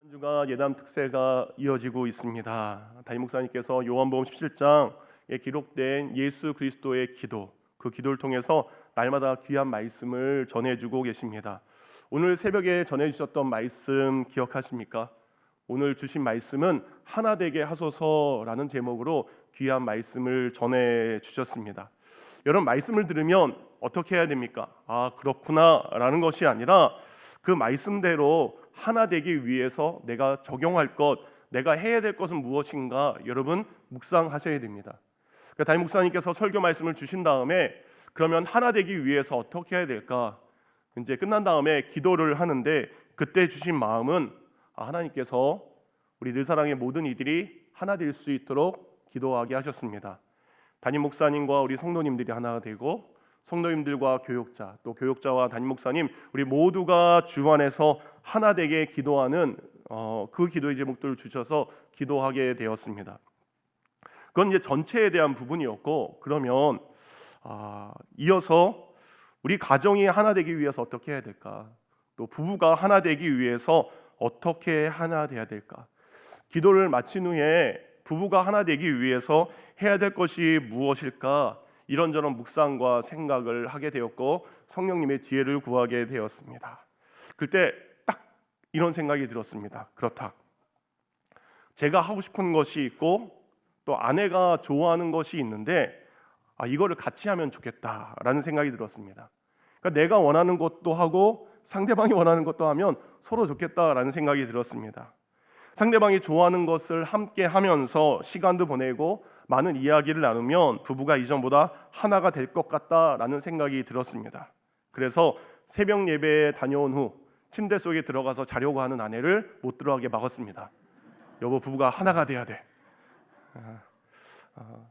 한 주가 예담 특세가 이어지고 있습니다. 담임 목사님께서 요한복음 17장에 기록된 예수 그리스도의 기도, 그 기도를 통해서 날마다 귀한 말씀을 전해주고 계십니다. 오늘 새벽에 전해주셨던 말씀 기억하십니까? 오늘 주신 말씀은 하나 되게 하소서라는 제목으로 귀한 말씀을 전해주셨습니다. 여러분, 말씀을 들으면 어떻게 해야 됩니까? 아, 그렇구나 라는 것이 아니라 그 말씀대로 하나 되기 위해서 내가 적용할 것, 내가 해야 될 것은 무엇인가 여러분 묵상하셔야 됩니다. 그러니까 담임 목사님께서 설교 말씀을 주신 다음에 그러면 하나 되기 위해서 어떻게 해야 될까? 이제 끝난 다음에 기도를 하는데 그때 주신 마음은 하나님께서 우리 늘사랑의 모든 이들이 하나 될 수 있도록 기도하게 하셨습니다. 담임 목사님과 우리 성도님들이 하나 되고 성도님들과 교육자, 또 교육자와 담임 목사님 우리 모두가 주 안에서 하나 되게 기도하는 그 기도의 제목들을 주셔서 기도하게 되었습니다. 그건 이제 전체에 대한 부분이었고, 그러면 이어서 우리 가정이 하나 되기 위해서 어떻게 해야 될까? 또 부부가 하나 되기 위해서 어떻게 하나 돼야 될까? 기도를 마친 후에 부부가 하나 되기 위해서 해야 될 것이 무엇일까? 이런저런 묵상과 생각을 하게 되었고 성령님의 지혜를 구하게 되었습니다. 그때 딱 이런 생각이 들었습니다. 그렇다. 제가 하고 싶은 것이 있고 또 아내가 좋아하는 것이 있는데 이거를 같이 하면 좋겠다라는 생각이 들었습니다. 그러니까 내가 원하는 것도 하고 상대방이 원하는 것도 하면 서로 좋겠다라는 생각이 들었습니다. 상대방이 좋아하는 것을 함께 하면서 시간도 보내고 많은 이야기를 나누면 부부가 이전보다 하나가 될 것 같다라는 생각이 들었습니다. 그래서 새벽 예배에 다녀온 후 침대 속에 들어가서 자려고 하는 아내를 못 들어가게 막았습니다. 여보, 부부가 하나가 돼야 돼.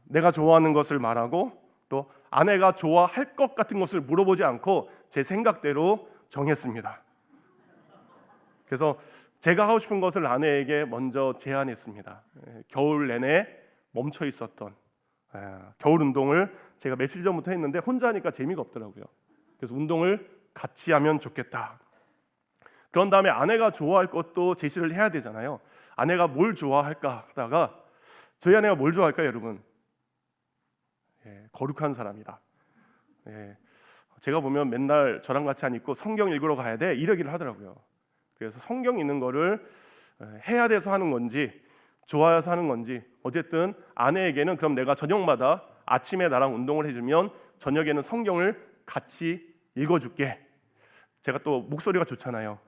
내가 좋아하는 것을 말하고 또 아내가 좋아할 것 같은 것을 물어보지 않고 제 생각대로 정했습니다. 그래서 제가 하고 싶은 것을 아내에게 먼저 제안했습니다. 겨울 내내 멈춰 있었던 겨울 운동을 제가 며칠 전부터 했는데 혼자 하니까 재미가 없더라고요. 그래서 운동을 같이 하면 좋겠다. 그런 다음에 아내가 좋아할 것도 제시를 해야 되잖아요. 아내가 뭘 좋아할까 하다가 저희 아내가 뭘 좋아할까요, 여러분? 거룩한 사람이다. 제가 보면 맨날 저랑 같이 안 있고 성경 읽으러 가야 돼 이러기를 하더라고요. 그래서 성경 읽는 거를 해야 돼서 하는 건지 좋아해서 하는 건지 어쨌든 아내에게는 그럼 내가 저녁마다 아침에 나랑 운동을 해주면 저녁에는 성경을 같이 읽어줄게. 제가 또 목소리가 좋잖아요.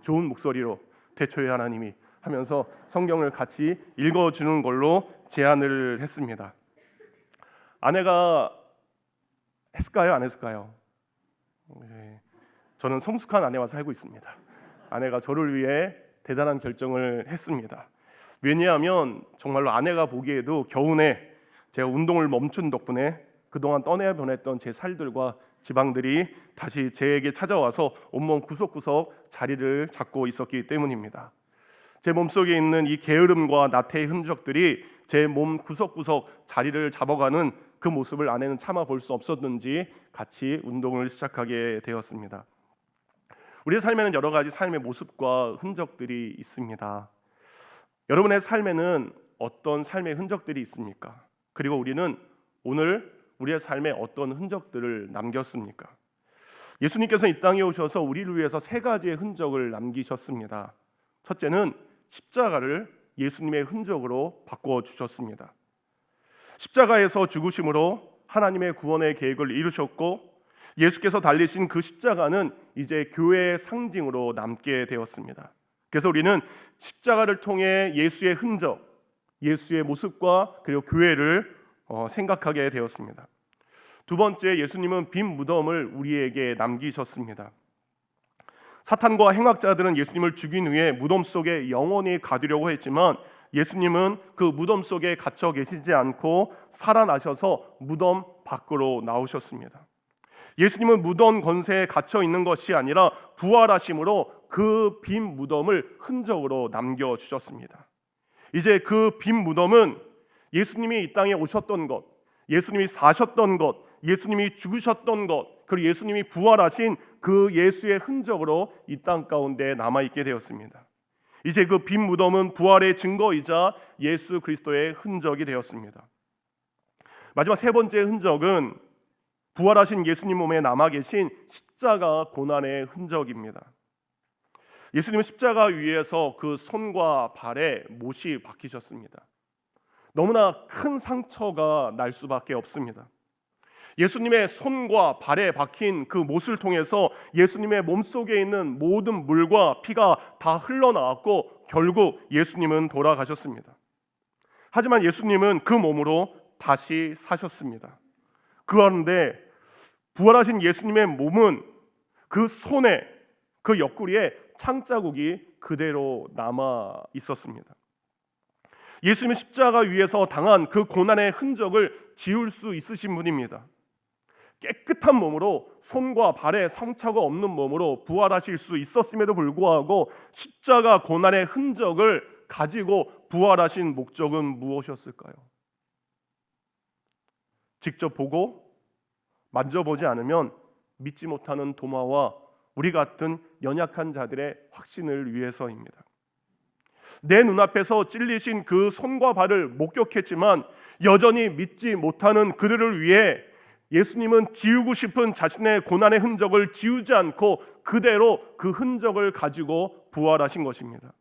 좋은 목소리로 태초에 하나님이 하면서 성경을 같이 읽어주는 걸로 제안을 했습니다. 아내가 했을까요? 안 했을까요? 저는 성숙한 아내와 살고 있습니다. 아내가 저를 위해 대단한 결정을 했습니다. 왜냐하면 정말로 아내가 보기에도 겨우내 제가 운동을 멈춘 덕분에 그동안 떠내보냈던 제 살들과 지방들이 다시 제게 찾아와서 온몸 구석구석 자리를 잡고 있었기 때문입니다. 제 몸속에 있는 이 게으름과 나태의 흔적들이 제 몸 구석구석 자리를 잡아가는 그 모습을 아내는 참아 볼 수 없었는지 같이 운동을 시작하게 되었습니다. 우리의 삶에는 여러 가지 삶의 모습과 흔적들이 있습니다. 여러분의 삶에는 어떤 삶의 흔적들이 있습니까? 그리고 우리는 오늘 우리의 삶에 어떤 흔적들을 남겼습니까? 예수님께서 이 땅에 오셔서 우리를 위해서 세 가지의 흔적을 남기셨습니다. 첫째는 십자가를 예수님의 흔적으로 바꿔주셨습니다. 십자가에서 죽으심으로 하나님의 구원의 계획을 이루셨고 예수께서 달리신 그 십자가는 이제 교회의 상징으로 남게 되었습니다. 그래서 우리는 십자가를 통해 예수의 흔적, 예수의 모습과 그리고 교회를 생각하게 되었습니다. 두 번째, 예수님은 빈 무덤을 우리에게 남기셨습니다. 사탄과 행악자들은 예수님을 죽인 후에 무덤 속에 영원히 가두려고 했지만 예수님은 그 무덤 속에 갇혀 계시지 않고 살아나셔서 무덤 밖으로 나오셨습니다. 예수님은 무덤 권세에 갇혀 있는 것이 아니라 부활하심으로 그 빈 무덤을 흔적으로 남겨주셨습니다. 이제 그 빈 무덤은 예수님이 이 땅에 오셨던 것, 예수님이 사셨던 것, 예수님이 죽으셨던 것, 그리고 예수님이 부활하신 그 예수의 흔적으로 이 땅 가운데 남아있게 되었습니다. 이제 그 빈 무덤은 부활의 증거이자 예수 그리스도의 흔적이 되었습니다. 마지막 세 번째 흔적은 부활하신 예수님 몸에 남아 계신 십자가 고난의 흔적입니다. 예수님은 십자가 위에서 그 손과 발에 못이 박히셨습니다. 너무나 큰 상처가 날 수밖에 없습니다. 예수님의 손과 발에 박힌 그 못을 통해서 예수님의 몸속에 있는 모든 물과 피가 다 흘러나왔고 결국 예수님은 돌아가셨습니다. 하지만 예수님은 그 몸으로 다시 사셨습니다. 그런데 부활하신 예수님의 몸은 그 손에, 그 옆구리에 창자국이 그대로 남아 있었습니다. 예수님은 십자가 위에서 당한 그 고난의 흔적을 지울 수 있으신 분입니다. 깨끗한 몸으로, 손과 발에 상처가 없는 몸으로 부활하실 수 있었음에도 불구하고 십자가 고난의 흔적을 가지고 부활하신 목적은 무엇이었을까요? 직접 보고 만져보지 않으면 믿지 못하는 도마와 우리 같은 연약한 자들의 확신을 위해서입니다. 내 눈앞에서 찔리신 그 손과 발을 목격했지만 여전히 믿지 못하는 그들을 위해 예수님은 지우고 싶은 자신의 고난의 흔적을 지우지 않고 그대로 그 흔적을 가지고 부활하신 것입니다.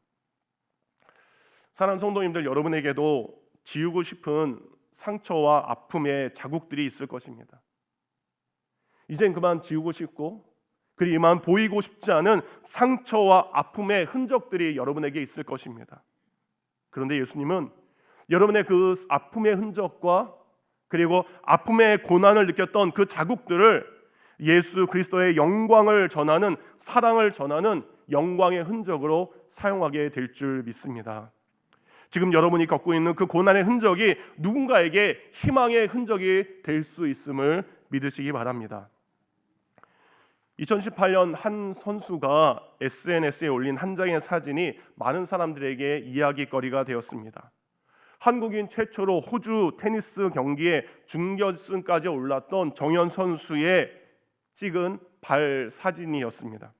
사랑하는 성도님들, 여러분에게도 지우고 싶은 상처와 아픔의 자국들이 있을 것입니다. 이젠 그만 지우고 싶고 그리 이만 보이고 싶지 않은 상처와 아픔의 흔적들이 여러분에게 있을 것입니다. 그런데 예수님은 여러분의 그 아픔의 흔적과 그리고 아픔의 고난을 느꼈던 그 자국들을 예수 그리스도의 영광을 전하는, 사랑을 전하는 영광의 흔적으로 사용하게 될 줄 믿습니다. 지금 여러분이 겪고 있는 그 고난의 흔적이 누군가에게 희망의 흔적이 될 수 있음을 믿으시기 바랍니다. 2018년 한 선수가 SNS에 올린 한 장의 사진이 많은 사람들에게 이야기거리가 되었습니다. 한국인 최초로 호주 테니스 경기에 준결승까지 올랐던 정현 선수의 찍은 발 사진이었습니다.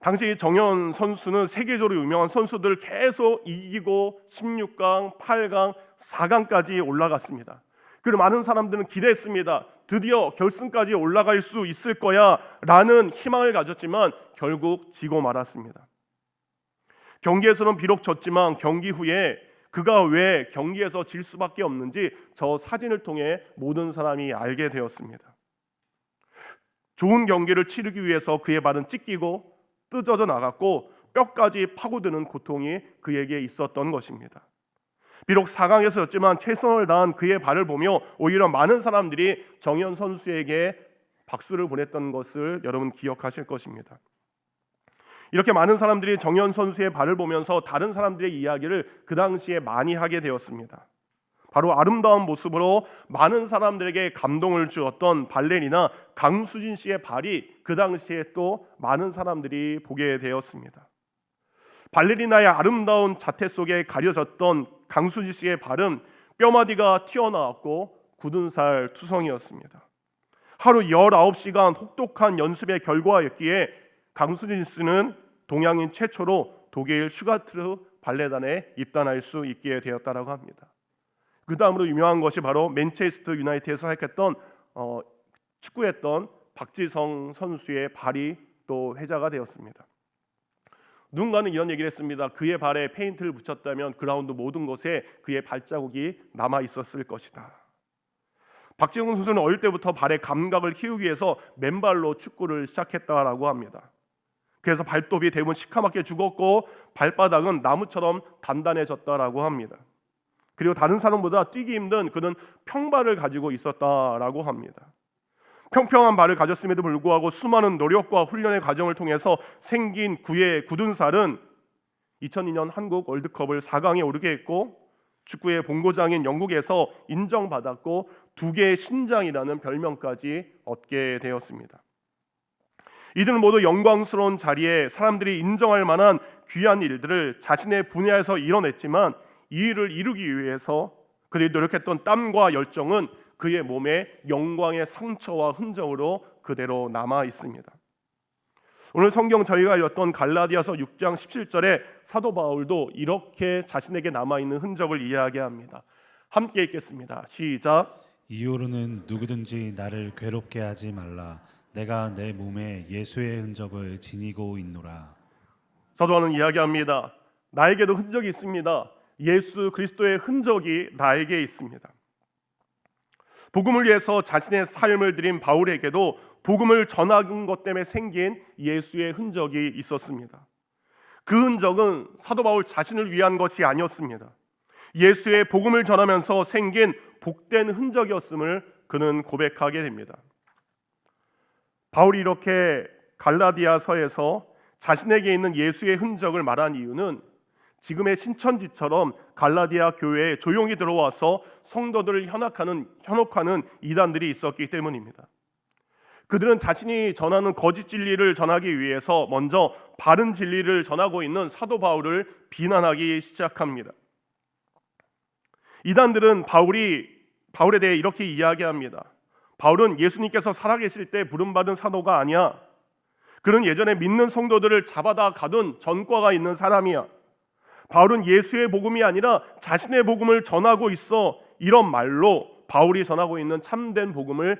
당시 정현 선수는 세계적으로 유명한 선수들 계속 이기고 16강, 8강, 4강까지 올라갔습니다. 그리고 많은 사람들은 기대했습니다. 드디어 결승까지 올라갈 수 있을 거야 라는 희망을 가졌지만 결국 지고 말았습니다. 경기에서는 비록 졌지만 경기 후에 그가 왜 경기에서 질 수밖에 없는지 저 사진을 통해 모든 사람이 알게 되었습니다. 좋은 경기를 치르기 위해서 그의 발은 찢기고 뜯어져 나갔고 뼈까지 파고드는 고통이 그에게 있었던 것입니다. 비록 4강에서 졌지만 최선을 다한 그의 발을 보며 오히려 많은 사람들이 정현 선수에게 박수를 보냈던 것을 여러분 기억하실 것입니다. 이렇게 많은 사람들이 정현 선수의 발을 보면서 다른 사람들의 이야기를 그 당시에 많이 하게 되었습니다. 바로 아름다운 모습으로 많은 사람들에게 감동을 주었던 발레리나 강수진 씨의 발이 그 당시에 또 많은 사람들이 보게 되었습니다. 발레리나의 아름다운 자태 속에 가려졌던 강수진 씨의 발은 뼈마디가 튀어나왔고 굳은 살 투성이었습니다. 하루 19시간 혹독한 연습의 결과였기에 강수진 씨는 동양인 최초로 독일 슈가트르 발레단에 입단할 수 있게 되었다고 합니다. 그 다음으로 유명한 것이 바로 맨체스터 유나이티드에서 활약했던 축구했던 박지성 선수의 발이 또 회자가 되었습니다. 누군가는 이런 얘기를 했습니다. 그의 발에 페인트를 붙였다면 그라운드 모든 곳에 그의 발자국이 남아 있었을 것이다. 박지성 선수는 어릴 때부터 발의 감각을 키우기 위해서 맨발로 축구를 시작했다라고 합니다. 그래서 발톱이 대부분 시커멓게 죽었고 발바닥은 나무처럼 단단해졌다라고 합니다. 그리고 다른 사람보다 뛰기 힘든 그는 평발을 가지고 있었다라고 합니다. 평평한 발을 가졌음에도 불구하고 수많은 노력과 훈련의 과정을 통해서 생긴 그의 굳은 살은 2002년 한국 월드컵을 4강에 오르게 했고 축구의 본고장인 영국에서 인정받았고 두 개의 신장이라는 별명까지 얻게 되었습니다. 이들은 모두 영광스러운 자리에 사람들이 인정할 만한 귀한 일들을 자신의 분야에서 이뤄냈지만 이 일을 이루기 위해서 그들이 노력했던 땀과 열정은 그의 몸에 영광의 상처와 흔적으로 그대로 남아 있습니다. 오늘 성경 저희가 읽었던 갈라디아서 6장 17절에 사도 바울도 이렇게 자신에게 남아있는 흔적을 이야기합니다. 함께 읽겠습니다. 시작. 이후로는 누구든지 나를 괴롭게 하지 말라. 내가 내 몸에 예수의 흔적을 지니고 있노라. 사도 바울은 이야기합니다. 나에게도 흔적이 있습니다. 예수 그리스도의 흔적이 나에게 있습니다. 복음을 위해서 자신의 삶을 드린 바울에게도 복음을 전하는 것 때문에 생긴 예수의 흔적이 있었습니다. 그 흔적은 사도 바울 자신을 위한 것이 아니었습니다. 예수의 복음을 전하면서 생긴 복된 흔적이었음을 그는 고백하게 됩니다. 바울이 이렇게 갈라디아서에서 자신에게 있는 예수의 흔적을 말한 이유는 지금의 신천지처럼 갈라디아 교회에 조용히 들어와서 성도들을 현혹하는 이단들이 있었기 때문입니다. 그들은 자신이 전하는 거짓 진리를 전하기 위해서 먼저 바른 진리를 전하고 있는 사도 바울을 비난하기 시작합니다. 이단들은 바울에 대해 이렇게 이야기합니다. 바울은 예수님께서 살아계실 때 부름받은 사도가 아니야. 그는 예전에 믿는 성도들을 잡아다 가둔 전과가 있는 사람이야. 바울은 예수의 복음이 아니라 자신의 복음을 전하고 있어. 이런 말로 바울이 전하고 있는 참된 복음을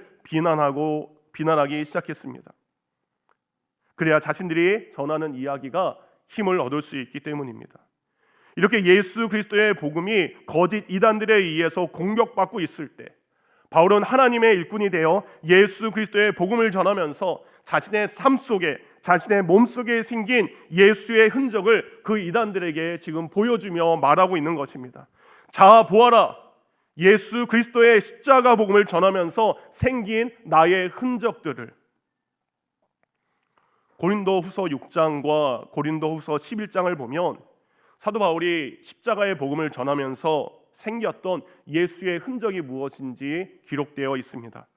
비난하기 시작했습니다. 그래야 자신들이 전하는 이야기가 힘을 얻을 수 있기 때문입니다. 이렇게 예수 그리스도의 복음이 거짓 이단들에 의해서 공격받고 있을 때 바울은 하나님의 일꾼이 되어 예수 그리스도의 복음을 전하면서 자신의 삶 속에, 자신의 몸 속에 생긴 예수의 흔적을 그 이단들에게 지금 보여주며 말하고 있는 것입니다. 자, 보아라. 예수 그리스도의 십자가 복음을 전하면서 생긴 나의 흔적들을. 고린도후서 6장과 고린도후서 11장을 보면 사도 바울이 십자가의 복음을 전하면서 생겼던 예수의 흔적이 무엇인지 기록되어 있습니다.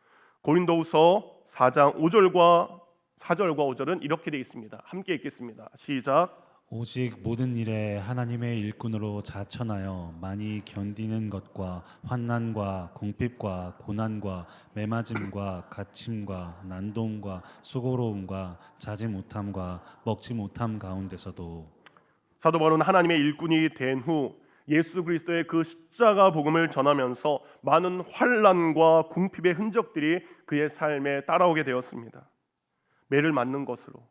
고린도후서 4장 5절과 4절과 5절은 이렇게 되어 있습니다. 함께 읽겠습니다. 시작. 오직 모든 일에 하나님의 일꾼으로 자천하여 많이 견디는 것과 환난과 궁핍과 고난과 매맞음과 갇힘과 난동과 수고로움과 자지 못함과 먹지 못함 가운데서도. 사도 바울은 하나님의 일꾼이 된 후 예수 그리스도의 그 십자가 복음을 전하면서 많은 환난과 궁핍의 흔적들이 그의 삶에 따라오게 되었습니다. 매를 맞는 것으로,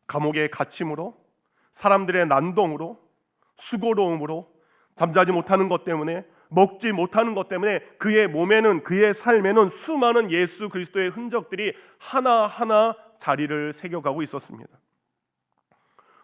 감옥의 갇힘으로, 사람들의 난동으로, 수고로움으로, 잠자지 못하는 것 때문에, 먹지 못하는 것 때문에 그의 몸에는, 그의 삶에는 수많은 예수 그리스도의 흔적들이 하나하나 자리를 새겨가고 있었습니다.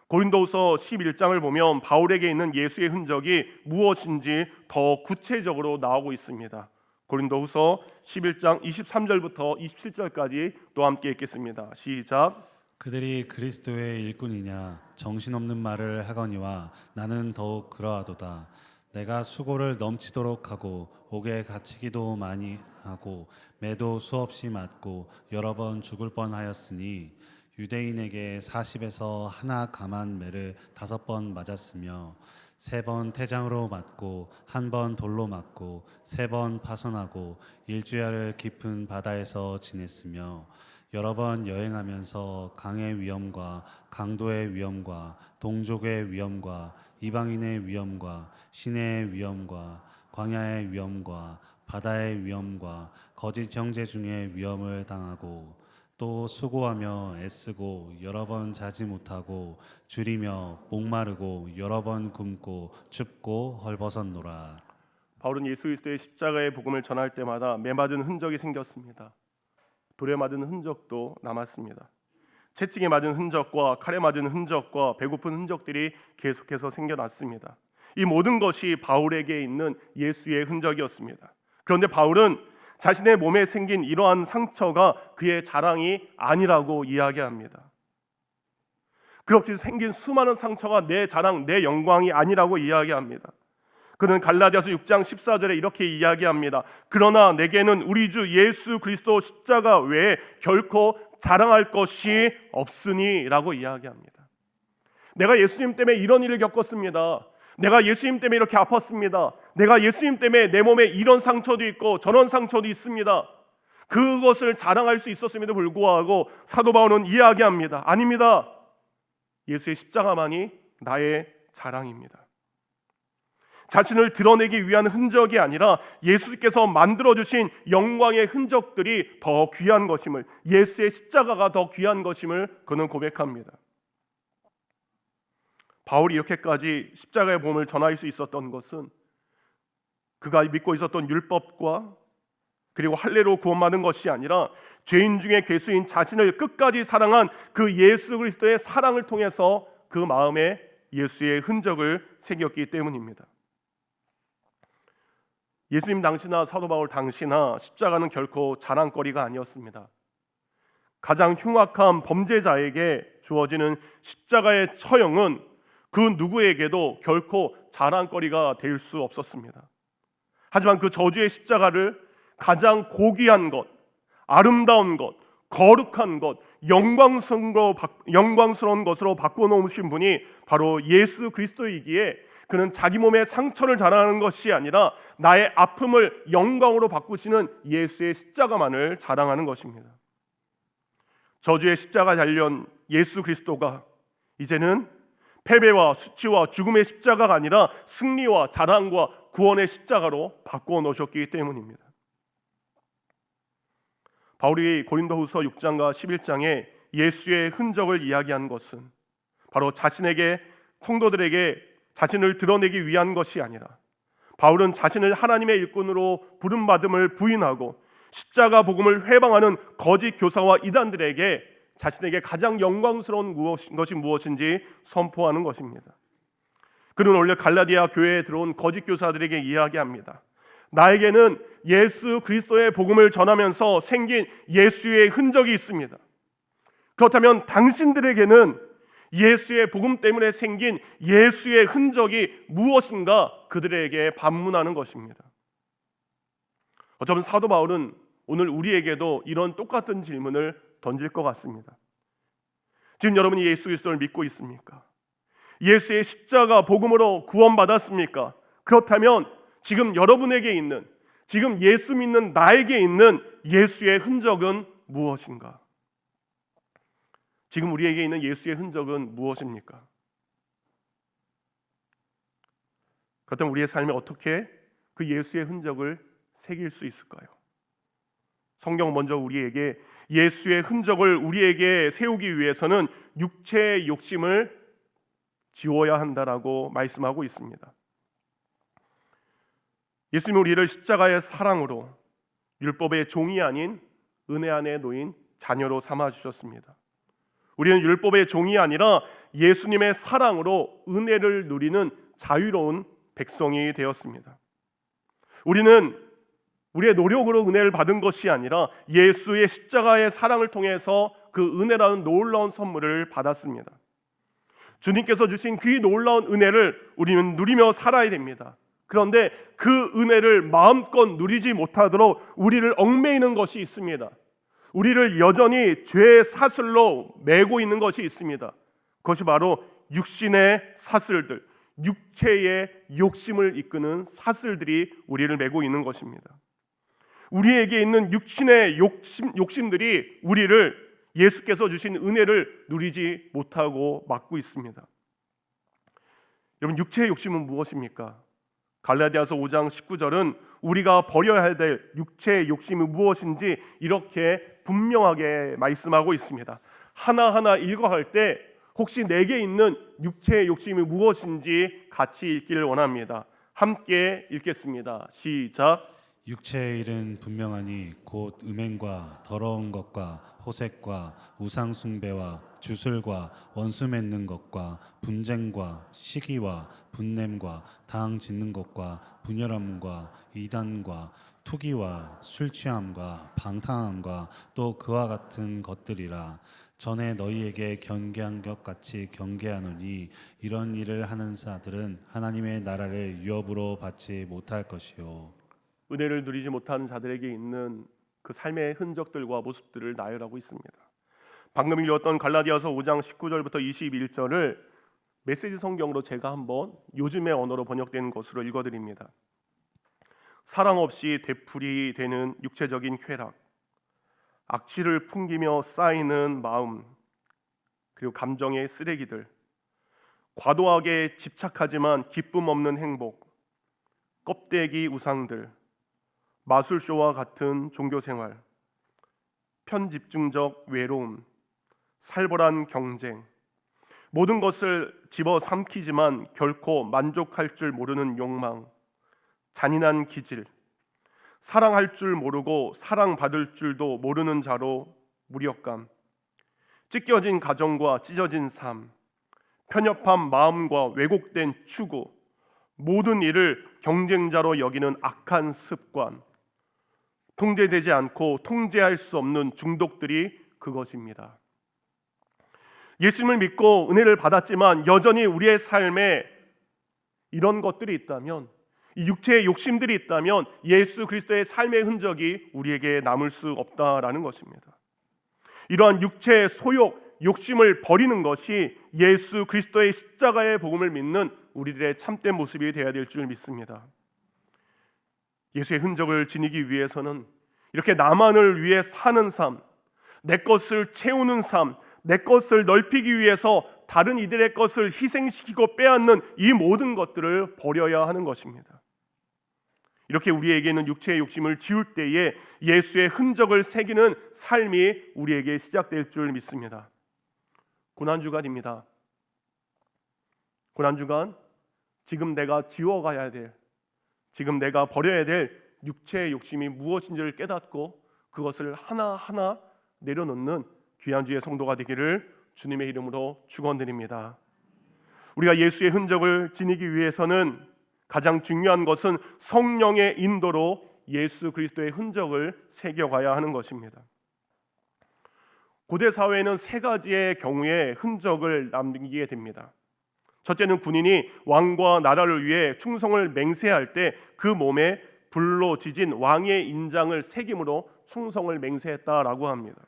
고린도후서 11장을 보면 바울에게 있는 예수의 흔적이 무엇인지 더 구체적으로 나오고 있습니다. 고린도후서 11장 23절부터 27절까지 또 함께 읽겠습니다. 시작. 그들이 그리스도의 일꾼이냐 정신없는 말을 하거니와 나는 더욱 그러하도다. 내가 수고를 넘치도록 하고 옥에 갇히기도 많이 하고 매도 수없이 맞고 여러 번 죽을 뻔하였으니 유대인에게 40에서 하나 감한 매를 5번 맞았으며 3번 태장으로 맞고 1번 돌로 맞고 3번 파손하고 일주일을 깊은 바다에서 지냈으며 여러 번 여행하면서 강의 위험과 강도의 위험과 동족의 위험과 이방인의 위험과 시내의 위험과 광야의 위험과 바다의 위험과 거짓 형제 중에 위험을 당하고 또 수고하며 애쓰고 여러 번 자지 못하고 줄이며 목마르고 여러 번 굶고 춥고 헐벗었노라. 바울은 예수 그리스도의 십자가의 복음을 전할 때마다 매맞은 흔적이 생겼습니다. 돌에 맞은 흔적도 남았습니다. 채찍에 맞은 흔적과 칼에 맞은 흔적과 배고픈 흔적들이 계속해서 생겨났습니다. 이 모든 것이 바울에게 있는 예수의 흔적이었습니다. 그런데 바울은 자신의 몸에 생긴 이러한 상처가 그의 자랑이 아니라고 이야기합니다. 그렇게 생긴 수많은 상처가 내 자랑, 내 영광이 아니라고 이야기합니다. 그는 갈라디아서 6장 14절에 이렇게 이야기합니다. 그러나 내게는 우리 주 예수 그리스도 십자가 외에 결코 자랑할 것이 없으니 라고 이야기합니다. 내가 예수님 때문에 이런 일을 겪었습니다. 내가 예수님 때문에 이렇게 아팠습니다. 내가 예수님 때문에 내 몸에 이런 상처도 있고 저런 상처도 있습니다. 그것을 자랑할 수 있었음에도 불구하고 사도 바울은 이야기합니다. 아닙니다. 예수의 십자가만이 나의 자랑입니다. 자신을 드러내기 위한 흔적이 아니라 예수께서 만들어주신 영광의 흔적들이 더 귀한 것임을, 예수의 십자가가 더 귀한 것임을 그는 고백합니다. 바울이 이렇게까지 십자가의 복음을 전할 수 있었던 것은 그가 믿고 있었던 율법과 그리고 할례로 구원받은 것이 아니라 죄인 중에 괴수인 자신을 끝까지 사랑한 그 예수 그리스도의 사랑을 통해서 그 마음에 예수의 흔적을 새겼기 때문입니다. 예수님 당시나 사도 바울 당시나 십자가는 결코 자랑거리가 아니었습니다. 가장 흉악한 범죄자에게 주어지는 십자가의 처형은 그 누구에게도 결코 자랑거리가 될 수 없었습니다. 하지만 그 저주의 십자가를 가장 고귀한 것, 아름다운 것, 거룩한 것, 영광스러운 것으로 바꿔놓으신 분이 바로 예수 그리스도이기에 그는 자기 몸의 상처를 자랑하는 것이 아니라 나의 아픔을 영광으로 바꾸시는 예수의 십자가만을 자랑하는 것입니다. 저주의 십자가 달린 예수 그리스도가 이제는 패배와 수치와 죽음의 십자가가 아니라 승리와 자랑과 구원의 십자가로 바꾸어 놓으셨기 때문입니다. 바울이 고린도후서 6장과 11장에 예수의 흔적을 이야기한 것은 바로 자신에게, 성도들에게 자신을 드러내기 위한 것이 아니라 바울은 자신을 하나님의 일꾼으로 부름받음을 부인하고 십자가 복음을 회방하는 거짓 교사와 이단들에게 자신에게 가장 영광스러운 것이 무엇인지 선포하는 것입니다. 그는 원래 갈라디아 교회에 들어온 거짓 교사들에게 이야기합니다. 나에게는 예수 그리스도의 복음을 전하면서 생긴 예수의 흔적이 있습니다. 그렇다면 당신들에게는 예수의 복음 때문에 생긴 예수의 흔적이 무엇인가 그들에게 반문하는 것입니다. 어쩌면 사도 바울은 오늘 우리에게도 이런 똑같은 질문을 던질 것 같습니다. 지금 여러분이 예수 그리스도를 믿고 있습니까? 예수의 십자가 복음으로 구원받았습니까? 그렇다면 지금 여러분에게 있는, 지금 예수 믿는 나에게 있는 예수의 흔적은 무엇인가? 지금 우리에게 있는 예수의 흔적은 무엇입니까? 그렇다면 우리의 삶에 어떻게 그 예수의 흔적을 새길 수 있을까요? 성경은 먼저 우리에게 예수의 흔적을 우리에게 세우기 위해서는 육체의 욕심을 지워야 한다라고 말씀하고 있습니다. 예수님은 우리를 십자가의 사랑으로 율법의 종이 아닌 은혜 안에 놓인 자녀로 삼아주셨습니다. 우리는 율법의 종이 아니라 예수님의 사랑으로 은혜를 누리는 자유로운 백성이 되었습니다. 우리는 우리의 노력으로 은혜를 받은 것이 아니라 예수의 십자가의 사랑을 통해서 그 은혜라는 놀라운 선물을 받았습니다. 주님께서 주신 그 놀라운 은혜를 우리는 누리며 살아야 됩니다. 그런데 그 은혜를 마음껏 누리지 못하도록 우리를 얽매이는 것이 있습니다. 우리를 여전히 죄의 사슬로 매고 있는 것이 있습니다. 그것이 바로 육신의 사슬들, 육체의 욕심을 이끄는 사슬들이 우리를 매고 있는 것입니다. 우리에게 있는 육신의 욕심들이 우리를 예수께서 주신 은혜를 누리지 못하고 막고 있습니다. 여러분, 육체의 욕심은 무엇입니까? 갈라디아서 5장 19절은 우리가 버려야 될 육체의 욕심이 무엇인지 이렇게 분명하게 말씀하고 있습니다. 하나하나 읽어갈 때 혹시 내게 있는 육체의 욕심이 무엇인지 같이 읽기를 원합니다. 함께 읽겠습니다. 시작. 육체의 일은 분명하니 곧 음행과 더러운 것과 호색과 우상 숭배와 주술과 원수 맺는 것과 분쟁과 시기와 분냄과 당 짓는 것과 분열함과 이단과 투기와 술 취함과 방탕함과 또 그와 같은 것들이라. 전에 너희에게 경계한 것 같이 경계하노니 이런 일을 하는 자들은 하나님의 나라를 유업으로 받지 못할 것이요. 은혜를 누리지 못하는 자들에게 있는 그 삶의 흔적들과 모습들을 나열하고 있습니다. 방금 읽었던 갈라디아서 5장 19절부터 21절을 메시지 성경으로 제가 한번 요즘의 언어로 번역된 것으로 읽어드립니다. 사랑 없이 되풀이 되는 육체적인 쾌락, 악취를 풍기며 쌓이는 마음, 그리고 감정의 쓰레기들, 과도하게 집착하지만 기쁨 없는 행복, 껍데기 우상들, 마술쇼와 같은 종교생활, 편집중적 외로움, 살벌한 경쟁, 모든 것을 집어삼키지만 결코 만족할 줄 모르는 욕망, 잔인한 기질, 사랑할 줄 모르고 사랑받을 줄도 모르는 자로 무력감, 찢겨진 가정과 찢어진 삶, 편협한 마음과 왜곡된 추구, 모든 일을 경쟁자로 여기는 악한 습관, 통제되지 않고 통제할 수 없는 중독들이 그것입니다. 예수님을 믿고 은혜를 받았지만 여전히 우리의 삶에 이런 것들이 있다면, 이 육체의 욕심들이 있다면 예수 그리스도의 삶의 흔적이 우리에게 남을 수 없다라는 것입니다. 이러한 육체의 소욕, 욕심을 버리는 것이 예수 그리스도의 십자가의 복음을 믿는 우리들의 참된 모습이 되어야 될 줄 믿습니다. 예수의 흔적을 지니기 위해서는 이렇게 나만을 위해 사는 삶, 내 것을 채우는 삶, 내 것을 넓히기 위해서 다른 이들의 것을 희생시키고 빼앗는 이 모든 것들을 버려야 하는 것입니다. 이렇게 우리에게는 육체의 욕심을 지울 때에 예수의 흔적을 새기는 삶이 우리에게 시작될 줄 믿습니다. 고난주간입니다. 고난주간, 지금 내가 지워가야 될, 지금 내가 버려야 될 육체의 욕심이 무엇인지를 깨닫고 그것을 하나하나 내려놓는 귀한 주의 성도가 되기를 주님의 이름으로 축원드립니다. 우리가 예수의 흔적을 지니기 위해서는 가장 중요한 것은 성령의 인도로 예수 그리스도의 흔적을 새겨가야 하는 것입니다. 고대 사회에는 세 가지의 경우에 흔적을 남기게 됩니다. 첫째는 군인이 왕과 나라를 위해 충성을 맹세할 때 그 몸에 불로 지진 왕의 인장을 새김으로 충성을 맹세했다라고 합니다.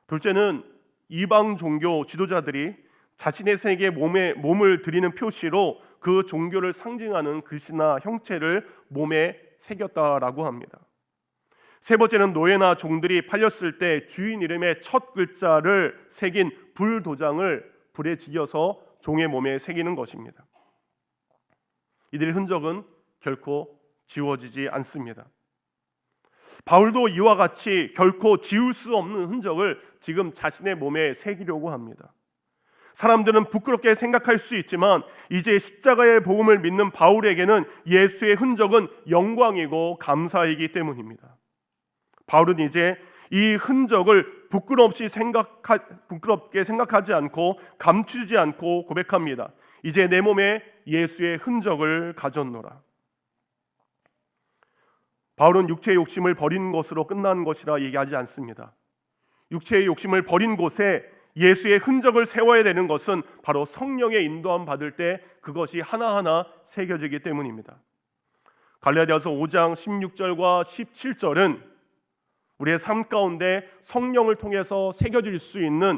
둘째는 이방 종교 지도자들이 자신의 세계에 몸을 드리는 표시로 그 종교를 상징하는 글씨나 형체를 몸에 새겼다라고 합니다. 세 번째는 노예나 종들이 팔렸을 때 주인 이름의 첫 글자를 새긴 불 도장을 불에 지겨서 종의 몸에 새기는 것입니다. 이들의 흔적은 결코 지워지지 않습니다. 바울도 이와 같이 결코 지울 수 없는 흔적을 지금 자신의 몸에 새기려고 합니다. 사람들은 부끄럽게 생각할 수 있지만 이제 십자가의 복음을 믿는 바울에게는 예수의 흔적은 영광이고 감사이기 때문입니다. 바울은 이제 이 흔적을 부끄럽게 생각하지 않고 감추지 않고 고백합니다. 이제 내 몸에 예수의 흔적을 가졌노라. 바울은 육체의 욕심을 버린 것으로 끝난 것이라 얘기하지 않습니다. 육체의 욕심을 버린 곳에 예수의 흔적을 세워야 되는 것은 바로 성령의 인도함 받을 때 그것이 하나하나 새겨지기 때문입니다. 갈라디아서 5장 16절과 17절은 우리의 삶 가운데 성령을 통해서 새겨질 수 있는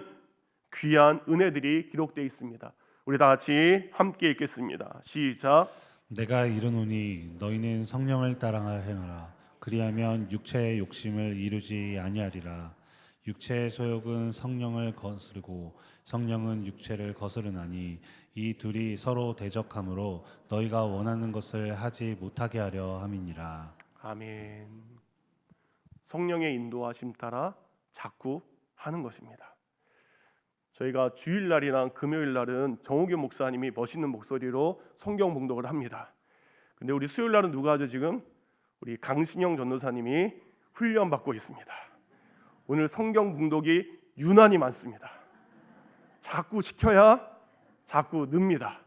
귀한 은혜들이 기록되어 있습니다. 우리 다 같이 함께 읽겠습니다. 시작. 내가 이르노니 너희는 성령을 따라 행하라. 그리하면 육체의 욕심을 이루지 아니하리라. 육체의 소욕은 성령을 거스르고 성령은 육체를 거스르나니 이 둘이 서로 대적하므로 너희가 원하는 것을 하지 못하게 하려 함이니라. 아멘. 성령의 인도하심 따라 자꾸 하는 것입니다. 저희가 주일날이랑 금요일날은 정우교 목사님이 멋있는 목소리로 성경 봉독을 합니다. 근데 우리 수요일날은 누가 하죠 지금? 우리 강신영 전도사님이 훈련받고 있습니다. 오늘 성경 봉독이 유난히 많습니다. 자꾸 시켜야 자꾸 늡니다.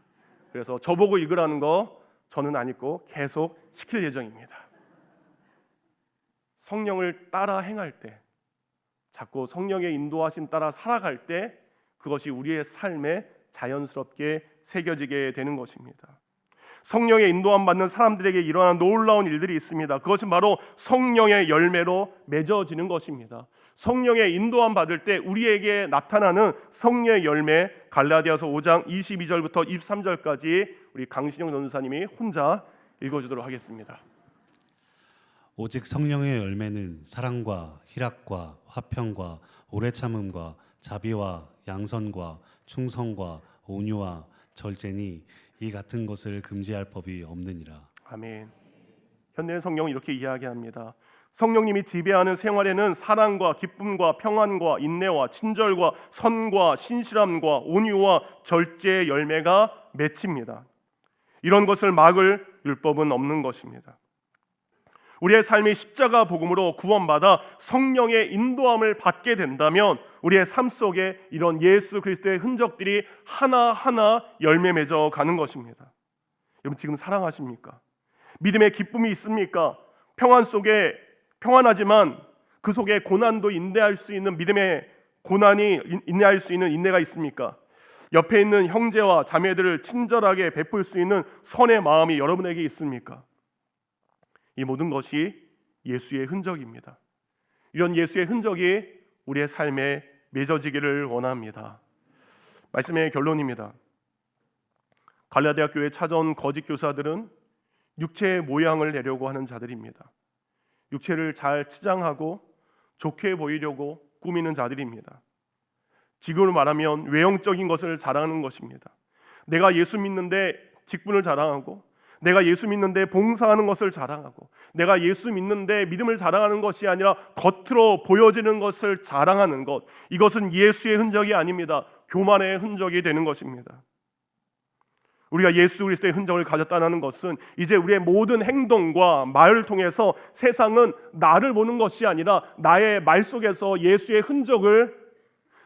그래서 저보고 읽으라는 거 저는 안 읽고 계속 시킬 예정입니다. 성령을 따라 행할 때, 자꾸 성령의 인도하심 따라 살아갈 때 그것이 우리의 삶에 자연스럽게 새겨지게 되는 것입니다. 성령의 인도함 받는 사람들에게 일어나는 놀라운 일들이 있습니다. 그것은 바로 성령의 열매로 맺어지는 것입니다. 성령의 인도함 받을 때 우리에게 나타나는 성령의 열매, 갈라디아서 5장 22절부터 23절까지 우리 강신영 전도사님이 혼자 읽어주도록 하겠습니다. 오직 성령의 열매는 사랑과 희락과 화평과 오래 참음과 자비와 양선과 충성과 온유와 절제니 이 같은 것을 금지할 법이 없느니라. 아멘. 현대의 성경은 이렇게 이야기합니다. 성령님이 지배하는 생활에는 사랑과 기쁨과 평안과 인내와 친절과 선과 신실함과 온유와 절제의 열매가 맺힙니다. 이런 것을 막을 율법은 없는 것입니다. 우리의 삶이 십자가 복음으로 구원받아 성령의 인도함을 받게 된다면 우리의 삶 속에 이런 예수 그리스도의 흔적들이 하나하나 열매 맺어 가는 것입니다. 여러분 지금 사랑하십니까? 믿음의 기쁨이 있습니까? 평안 속에 평안하지만 그 속에 고난도 인내할 수 있는 믿음의 고난이 인내할 수 있는 인내가 있습니까? 옆에 있는 형제와 자매들을 친절하게 베풀 수 있는 선의 마음이 여러분에게 있습니까? 이 모든 것이 예수의 흔적입니다. 이런 예수의 흔적이 우리의 삶에 맺어지기를 원합니다. 말씀의 결론입니다. 갈라디아 교회에 찾아온 거짓 교사들은 육체의 모양을 내려고 하는 자들입니다. 육체를 잘 치장하고 좋게 보이려고 꾸미는 자들입니다. 지금으로 말하면 외형적인 것을 자랑하는 것입니다. 내가 예수 믿는데 직분을 자랑하고, 내가 예수 믿는데 봉사하는 것을 자랑하고, 내가 예수 믿는데 믿음을 자랑하는 것이 아니라 겉으로 보여지는 것을 자랑하는 것, 이것은 예수의 흔적이 아닙니다. 교만의 흔적이 되는 것입니다. 우리가 예수 그리스도의 흔적을 가졌다는 것은 이제 우리의 모든 행동과 말을 통해서 세상은 나를 보는 것이 아니라 나의 말 속에서 예수의 흔적을,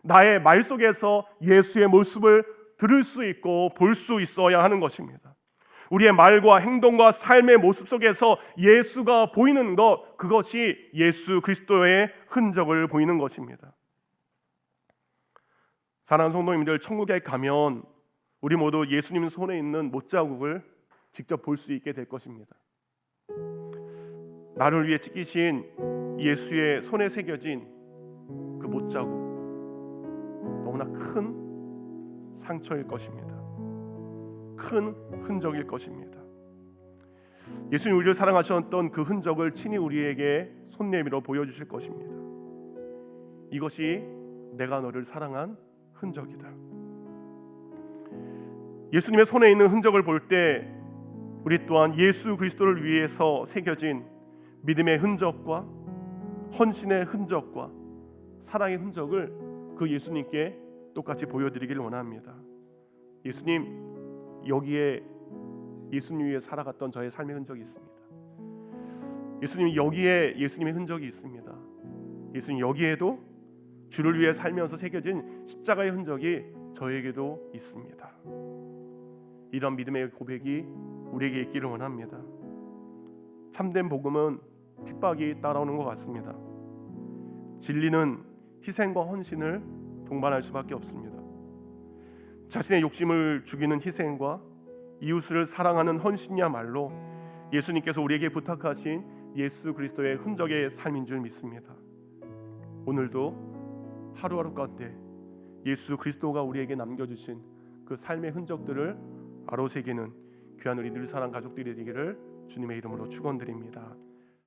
나의 말 속에서 예수의 모습을 들을 수 있고 볼 수 있어야 하는 것입니다. 우리의 말과 행동과 삶의 모습 속에서 예수가 보이는 것, 그것이 예수 그리스도의 흔적을 보이는 것입니다. 사랑하는 성도님들, 천국에 가면 우리 모두 예수님 손에 있는 못자국을 직접 볼 수 있게 될 것입니다. 나를 위해 찢기신 예수의 손에 새겨진 그 못자국, 너무나 큰 상처일 것입니다. 큰 흔적일 것입니다. 예수님 우리를 사랑하셨던 그 흔적을 친히 우리에게 손내밀어 보여주실 것입니다. 이것이 내가 너를 사랑한 흔적이다. 예수님의 손에 있는 흔적을 볼 때 우리 또한 예수 그리스도를 위해서 새겨진 믿음의 흔적과 헌신의 흔적과 사랑의 흔적을 그 예수님께 똑같이 보여드리기를 원합니다. 예수님, 여기에 예수님 위해 살아갔던 저의 삶의 흔적이 있습니다. 예수님, 여기에 예수님의 흔적이 있습니다. 예수님, 여기에도 주를 위해 살면서 새겨진 십자가의 흔적이 저에게도 있습니다. 이런 믿음의 고백이 우리에게 있기를 원합니다. 참된 복음은 핍박이 따라오는 것 같습니다. 진리는 희생과 헌신을 동반할 수밖에 없습니다. 자신의 욕심을 죽이는 희생과 이웃을 사랑하는 헌신이야말로 예수님께서 우리에게 부탁하신 예수 그리스도의 흔적의 삶인 줄 믿습니다. 오늘도 하루하루 가운데 예수 그리스도가 우리에게 남겨주신 그 삶의 흔적들을 아로새기는 귀한 우리 늘사랑 가족들이 되기를 주님의 이름으로 축원드립니다.